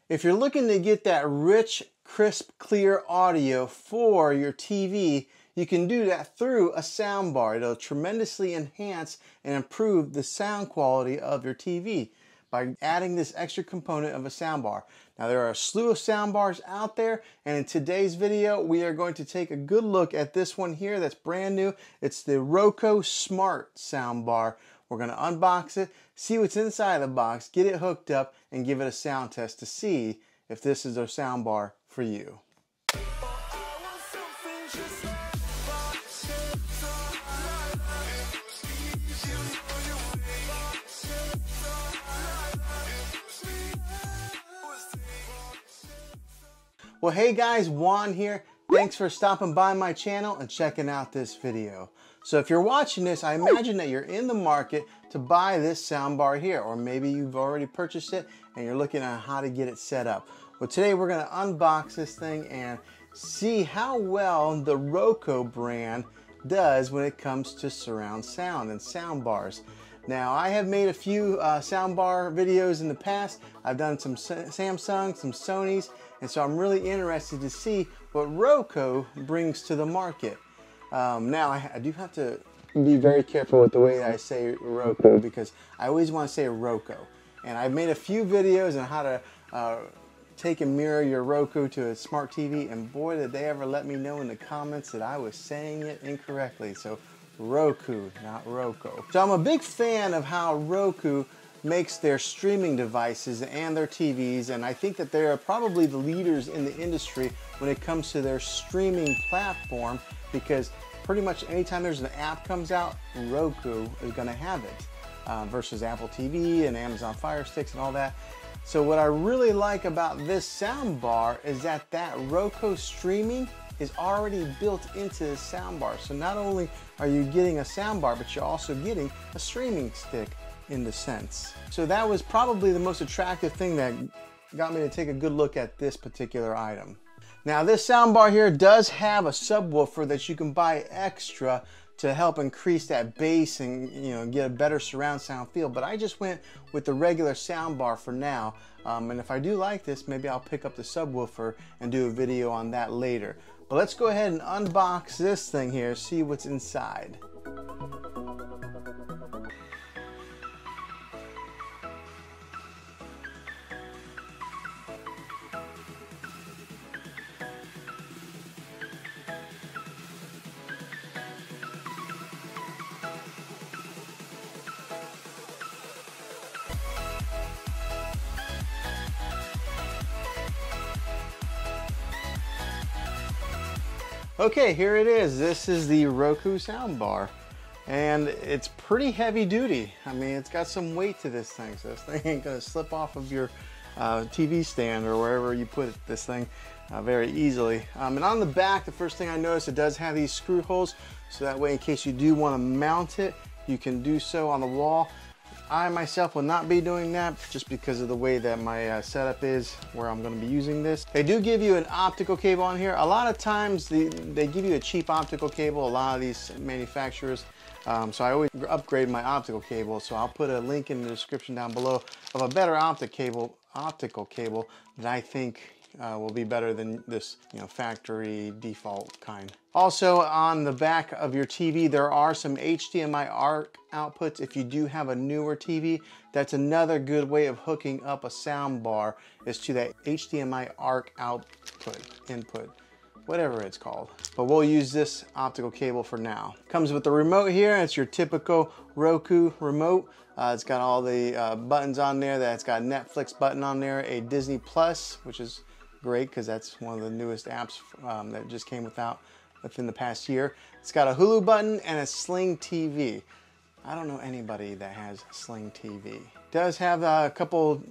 If you're looking to get that rich, crisp, clear audio for your TV, you can do that through a soundbar. It'll tremendously enhance and improve the sound quality of your TV by adding this extra component of a soundbar. Now there are a slew of soundbars out there, and in today's video we are going to take a good look at this one here that's brand new. It's the Roku Smart Soundbar. We're going to unbox it, see what's inside the box, get it hooked up, and give it a sound test to see if this is a soundbar for you. Well, hey guys, Juan here. Thanks for stopping by my channel and checking out this video. So if you're watching this, I imagine that you're in the market to buy this soundbar here, or maybe you've already purchased it and you're looking at how to get it set up. Well, today we're going to unbox this thing and see how well the Roku brand does when it comes to surround sound and soundbars. Now, I have made a few soundbar videos in the past. I've done some Samsung, some Sonys, and so I'm really interested to see what Roku brings to the market. Now, I do have to be very careful with the way I say Roku, because I always want to say Roku. And I've made a few videos on how to take and mirror your Roku to a smart TV, and boy, did they ever let me know in the comments that I was saying it incorrectly. So Roku, not Roku. So I'm a big fan of how Roku makes their streaming devices and their TVs, and I think that they are probably the leaders in the industry when it comes to their streaming platform, because pretty much anytime there's an app comes out, Roku is going to have it, versus Apple TV and Amazon Fire Sticks and all that. So what I really like about this soundbar is that Roku streaming is already built into the soundbar. So not only are you getting a soundbar, but you're also getting a streaming stick in the sense. So that was probably the most attractive thing that got me to take a good look at this particular item. Now this soundbar here does have a subwoofer that you can buy extra to help increase that bass and get a better surround sound feel, but I just went with the regular soundbar for now, and if I do like this, maybe I'll pick up the subwoofer and do a video on that later. But let's go ahead and unbox this thing here, see what's inside. Okay, here it is. This is the Roku soundbar, and it's pretty heavy duty. I mean, it's got some weight to this thing, so this thing ain't gonna slip off of your TV stand or wherever you put this thing very easily. And on the back, the first thing I noticed, it does have these screw holes, so that way in case you do want to mount it, you can do so on the wall. I myself will not be doing that just because of the way that my setup is where I'm going to be using this. They do give you an optical cable on here. A lot of times they give you a cheap optical cable, a lot of these manufacturers. So I always upgrade my optical cable. So I'll put a link in the description down below of a better optical cable that I think will be better than this factory default kind. Also on the back of your TV there are some HDMI ARC outputs. If you do have a newer TV, that's another good way of hooking up a soundbar, is to that HDMI ARC input, whatever it's called. But we'll use this optical cable for now. Comes with the remote here. It's your typical Roku remote. It's got all the buttons on there. It's got a Netflix button on there, a Disney Plus, which is great because that's one of the newest apps that just came within the past year. It's got a Hulu button and a Sling TV. I don't know anybody that has Sling TV. It does have a couple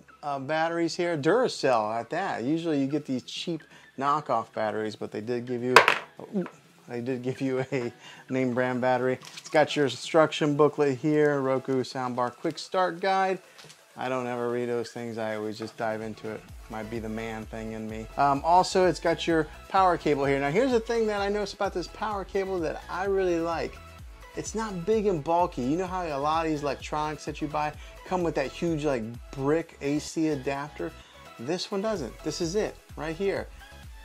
batteries here, Duracell at that. Usually you get these cheap knockoff batteries, but they did give you a name brand battery. It's got your instruction booklet here, Roku Soundbar Quick Start Guide. I don't ever read those things, I always just dive into it. Might be the man thing in me. Also, it's got your power cable here. Now here's the thing that I noticed about this power cable that I really like. It's not big and bulky. You know how a lot of these electronics that you buy come with that huge like brick AC adapter? This one doesn't. This is it right here.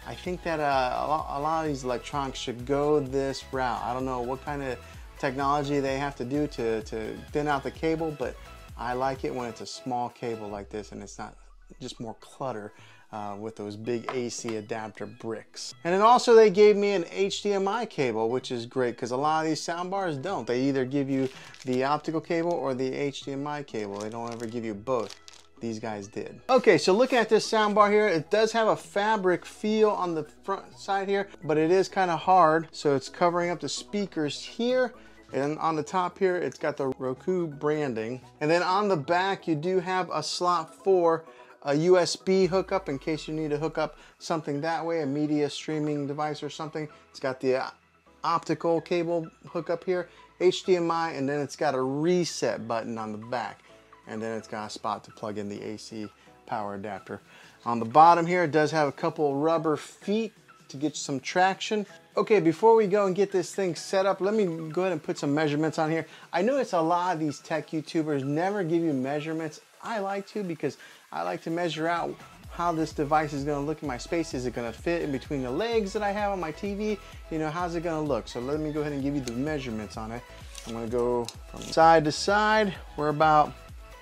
I think that a lot of these electronics should go this route. I don't know what kind of technology they have to do to thin out the cable, but I like it when it's a small cable like this and it's not just more clutter with those big AC adapter bricks. And then also they gave me an HDMI cable, which is great because a lot of these soundbars don't. They either give you the optical cable or the HDMI cable. They don't ever give you both. These guys did. Okay, so looking at this soundbar here, it does have a fabric feel on the front side here, but it is kind of hard. So it's covering up the speakers here. And on the top here, it's got the Roku branding. And then on the back, you do have a slot for a USB hookup in case you need to hook up something that way, a media streaming device or something. It's got the optical cable hookup here, HDMI, and then it's got a reset button on the back. And then it's got a spot to plug in the AC power adapter. On the bottom here, it does have a couple rubber feet to get some traction. Okay, before we go and get this thing set up, let me go ahead and put some measurements on here. I know it's a lot of these tech YouTubers never give you measurements. I like to because I like to measure out how this device is gonna look in my space. Is it gonna fit in between the legs that I have on my TV? You know, how's it gonna look? So let me go ahead and give you the measurements on it. I'm gonna go from side to side. We're about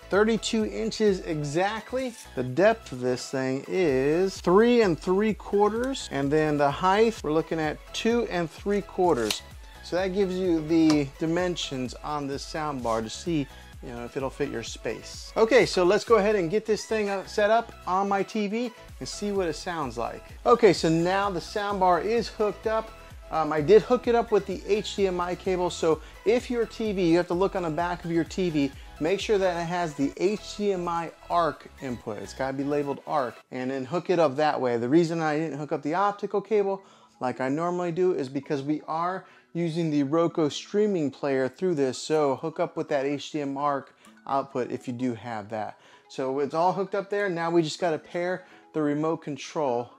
32 inches exactly. The depth of this thing is 3 3/4, and then the height we're looking at 2 3/4. So that gives you the dimensions on this soundbar to see, you know, if it'll fit your space. Okay, so let's go ahead and get this thing set up on my TV and see what it sounds like. Okay, so now the soundbar is hooked up. I did hook it up with the HDMI cable, so if your TV, you have to look on the back of your TV, make sure that it has the HDMI ARC input. It's gotta be labeled ARC, and then hook it up that way. The reason I didn't hook up the optical cable like I normally do is because we are using the Roku streaming player through this, so hook up with that HDMI ARC output if you do have that. So it's all hooked up there. Now we just gotta pair the remote control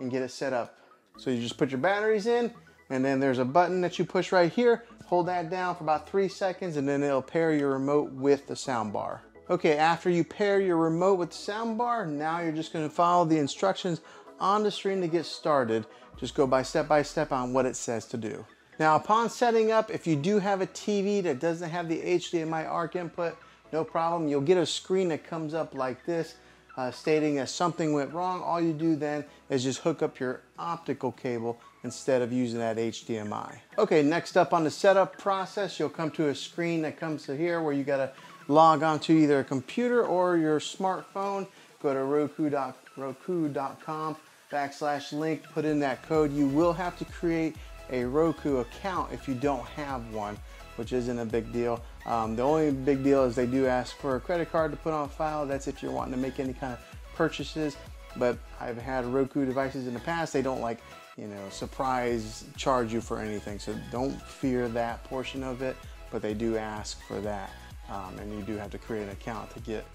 and get it set up. So you just put your batteries in, and then there's a button that you push right here. Hold that down for about 3 seconds, and then it'll pair your remote with the soundbar. Okay, after you pair your remote with the soundbar, now you're just gonna follow the instructions on the screen to get started. Just go by step on what it says to do. Now, upon setting up, if you do have a TV that doesn't have the HDMI ARC input, no problem. You'll get a screen that comes up like this, stating that something went wrong. All you do then is just hook up your optical cable instead of using that HDMI. Okay, next up on the setup process, you'll come to a screen that comes to here where you gotta log on to either a computer or your smartphone. Go to roku.com/link, put in that code. You will have to create a Roku account if you don't have one, which isn't a big deal. The only big deal is they do ask for a credit card to put on file. That's if you're wanting to make any kind of purchases. But I've had Roku devices in the past. They don't like, you know, surprise charge you for anything. So don't fear that portion of it, but they do ask for that. And you do have to create an account to get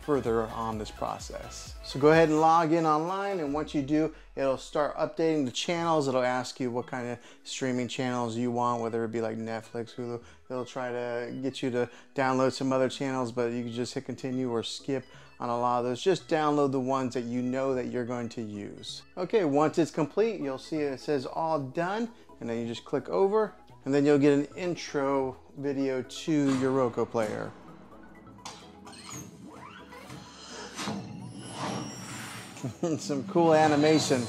further on this process. So go ahead and log in online, and once you do, it'll start updating the channels. It'll ask you what kind of streaming channels you want, whether it be like Netflix, Hulu. It'll try to get you to download some other channels, but you can just hit continue or skip on a lot of those. Just download the ones that you know that you're going to use. Okay, once it's complete, you'll see it says all done, and then you just click over, and then you'll get an intro video to your Roku player. Some cool animation.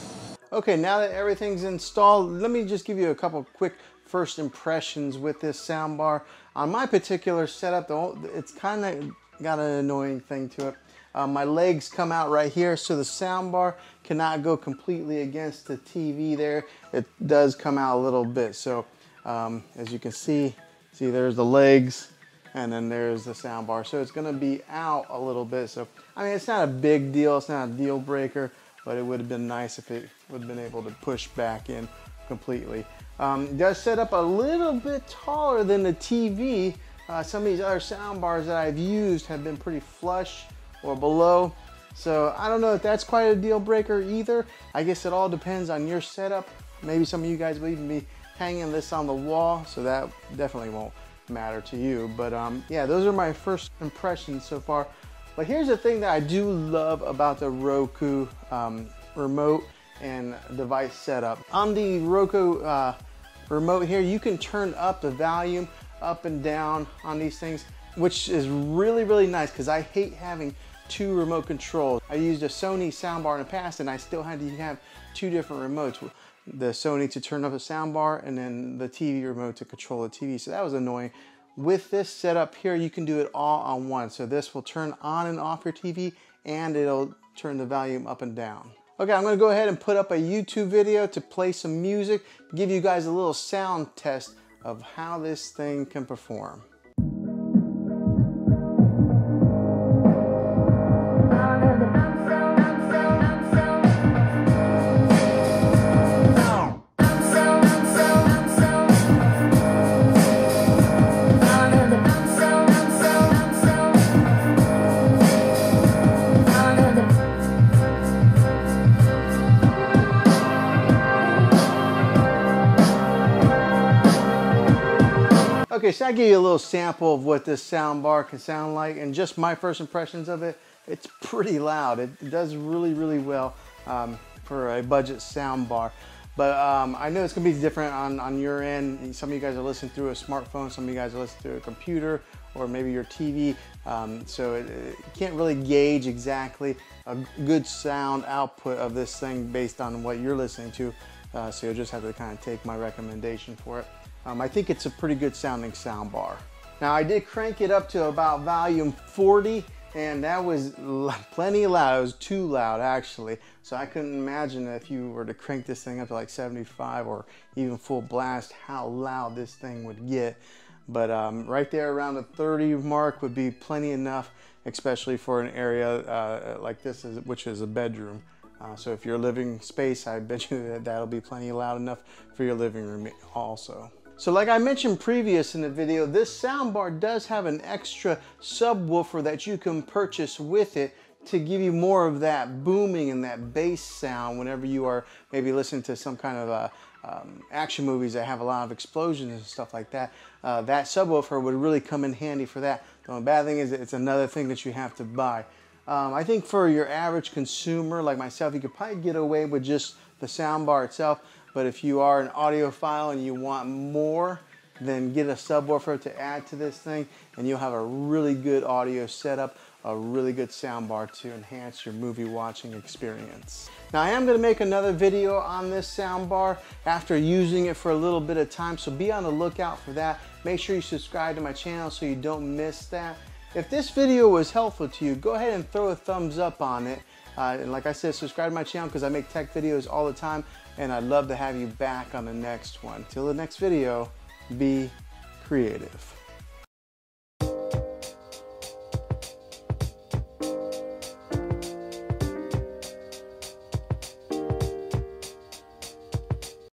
Okay, now that everything's installed, let me just give you a couple quick first impressions with this soundbar. On my particular setup, it's kind of got an annoying thing to it. My legs come out right here, so the soundbar cannot go completely against the TV there. It does come out a little bit. So as you can see there's the legs, and then there's the soundbar. So it's gonna be out a little bit. So, I mean, it's not a big deal, it's not a deal breaker, but it would have been nice if it would have been able to push back in completely. It does set up a little bit taller than the TV. Some of these other soundbars that I've used have been pretty flush or below. So I don't know if that's quite a deal breaker either. I guess it all depends on your setup. Maybe some of you guys will even be hanging this on the wall, so that definitely won't matter to you. But yeah, those are my first impressions so far But here's the thing that I do love about the Roku remote and device setup. On the Roku remote here, you can turn up the volume up and down on these things, which is really, really nice because I hate having two remote controls. I used a Sony soundbar in the past and I still had to have two different remotes. The Sony to turn up the soundbar and then the TV remote to control the TV. So that was annoying. With this setup here, you can do it all on one. So this will turn on and off your TV and it'll turn the volume up and down. Okay, I'm gonna go ahead and put up a YouTube video to play some music, give you guys a little sound test of how this thing can perform. Okay, so I give you a little sample of what this soundbar can sound like, and just my first impressions of it, it's pretty loud. It does really, really well for a budget soundbar. But I know it's gonna be different on your end. Some of you guys are listening through a smartphone, some of you guys are listening through a computer, or maybe your TV. So you can't really gauge exactly a good sound output of this thing based on what you're listening to. So you'll just have to kind of take my recommendation for it. I think it's a pretty good sounding soundbar. Now I did crank it up to about volume 40 and that was plenty loud. It was too loud actually. So I couldn't imagine if you were to crank this thing up to like 75 or even full blast how loud this thing would get. But right there around the 30 mark would be plenty enough, especially for an area like this, which is a bedroom. So if your living space, I bet you that that'll be plenty loud enough for your living room also. So like I mentioned previous in the video, this soundbar does have an extra subwoofer that you can purchase with it to give you more of that booming and that bass sound whenever you are maybe listening to some kind of action movies that have a lot of explosions and stuff like that. That subwoofer would really come in handy for that. The only bad thing is that it's another thing that you have to buy. I think for your average consumer like myself, you could probably get away with just the soundbar itself. But if you are an audiophile and you want more, then get a subwoofer to add to this thing and you'll have a really good audio setup, a really good soundbar to enhance your movie watching experience. Now I am going to make another video on this soundbar after using it for a little bit of time, so be on the lookout for that. Make sure you subscribe to my channel so you don't miss that. If this video was helpful to you, go ahead and throw a thumbs up on it. And like I said, subscribe to my channel because I make tech videos all the time and I'd love to have you back on the next one. Till the next video, be creative.